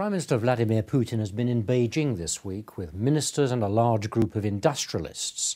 Prime Minister Vladimir Putin has been in Beijing this week with ministers and a large group of industrialists.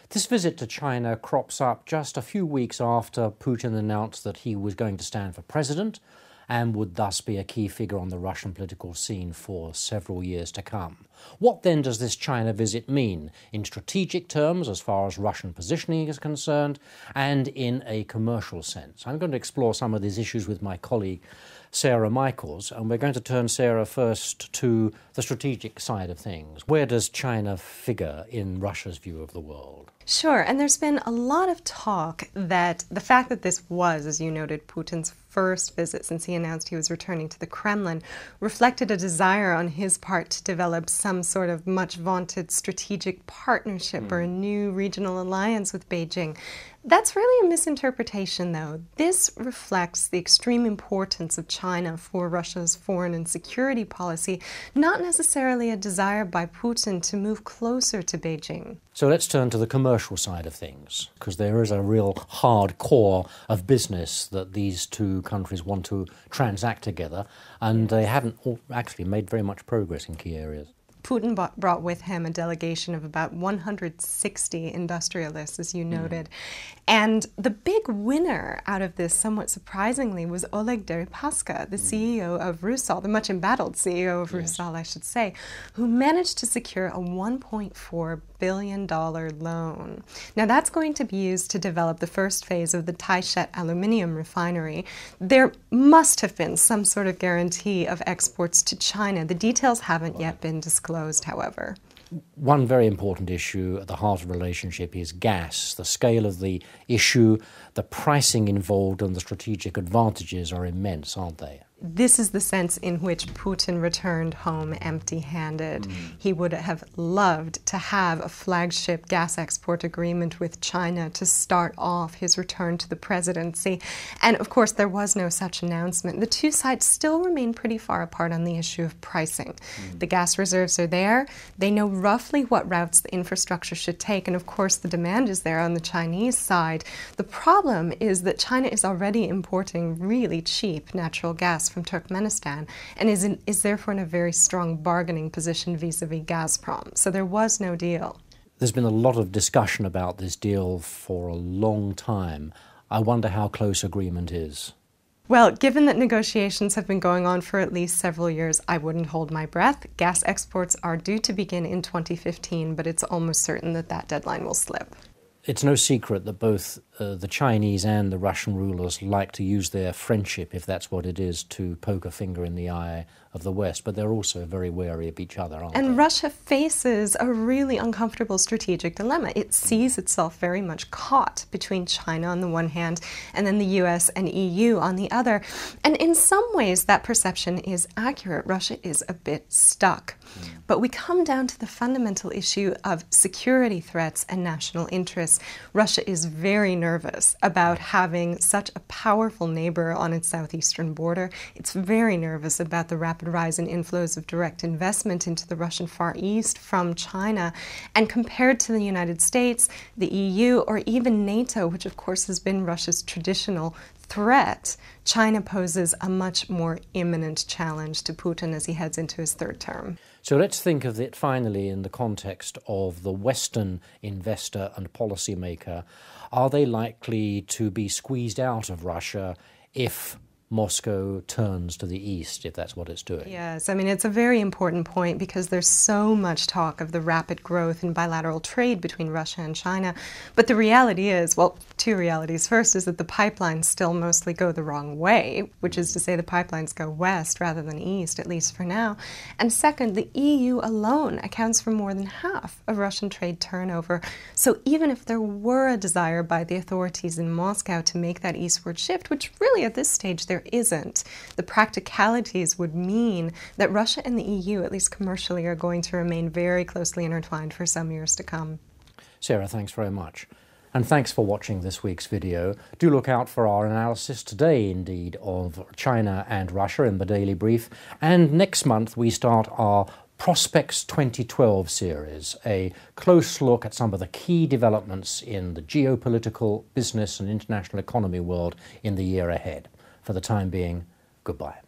This visit to China crops up just a few weeks after Putin announced that he was going to stand for president and would thus be a key figure on the Russian political scene for several years to come. What then does this China visit mean in strategic terms as far as Russian positioning is concerned and in a commercial sense? I'm going to explore some of these issues with my colleague Sarah Michaels, and we're going to turn, Sarah, first to the strategic side of things. Where does China figure in Russia's view of the world? Sure, and there's been a lot of talk that the fact that this was, as you noted, Putin's first visit since he announced he was returning to the Kremlin reflected a desire on his part to develop some sort of much vaunted strategic partnership or a new regional alliance with Beijing. That's really a misinterpretation, though. This reflects the extreme importance of China for Russia's foreign and security policy, not necessarily a desire by Putin to move closer to Beijing. So let's turn to the commercial side of things, because there is a real hard core of business that these two countries want to transact together, and they haven't actually made very much progress in key areas. Putin brought with him a delegation of about 160 industrialists, as you noted. And the big winner out of this, somewhat surprisingly, was Oleg Deripaska, the CEO of Rusal, the much embattled CEO of Rusal, I should say, who managed to secure a $1.4 billion loan. Now, that's going to be used to develop the first phase of the Taishet aluminium refinery. There must have been some sort of guarantee of exports to China. The details haven't yet been disclosed, however. One very important issue at the heart of the relationship is gas. The scale of the issue, the pricing involved, and the strategic advantages are immense, aren't they? This is the sense in which Putin returned home empty-handed. He would have loved to have a flagship gas export agreement with China to start off his return to the presidency. And of course, there was no such announcement. The two sides still remain pretty far apart on the issue of pricing. The gas reserves are there. They know roughly what routes the infrastructure should take. And of course, the demand is there on the Chinese side. The problem is that China is already importing really cheap natural gas from Turkmenistan and is therefore in a very strong bargaining position vis-a-vis Gazprom. So there was no deal. There's been a lot of discussion about this deal for a long time. I wonder how close agreement is. Well, given that negotiations have been going on for at least several years, I wouldn't hold my breath. Gas exports are due to begin in 2015, but it's almost certain that that deadline will slip. It's no secret that both the Chinese and the Russian rulers like to use their friendship, if that's what it is, to poke a finger in the eye of the West, but they're also very wary of each other, aren't they? And Russia faces a really uncomfortable strategic dilemma. It sees itself very much caught between China on the one hand and then the US and EU on the other. And in some ways, that perception is accurate. Russia is a bit stuck. But we come down to the fundamental issue of security threats and national interests. Russia is very nervous about having such a powerful neighbor on its southeastern border. It's very nervous about the rapid rise in inflows of direct investment into the Russian Far East from China. And compared to the United States, the EU, or even NATO, which of course has been Russia's traditional threat, China poses a much more imminent challenge to Putin as he heads into his third term. So let's think of it finally in the context of the Western investor and policymaker. Are they likely to be squeezed out of Russia if Moscow turns to the east, if that's what it's doing? Yes, I mean, it's a very important point because there's so much talk of the rapid growth in bilateral trade between Russia and China. But the reality is, well, two realities. First is that the pipelines still mostly go the wrong way, which is to say the pipelines go west rather than east, at least for now. And second, the EU alone accounts for more than half of Russian trade turnover. So even if there were a desire by the authorities in Moscow to make that eastward shift, which really at this stage there isn't, the practicalities would mean that Russia and the EU, at least commercially, are going to remain very closely intertwined for some years to come. Sarah, thanks very much. And thanks for watching this week's video. Do look out for our analysis today, indeed, of China and Russia in the Daily Brief. And next month we start our Prospects 2012 series, a close look at some of the key developments in the geopolitical, business and international economy world in the year ahead. For the time being, goodbye.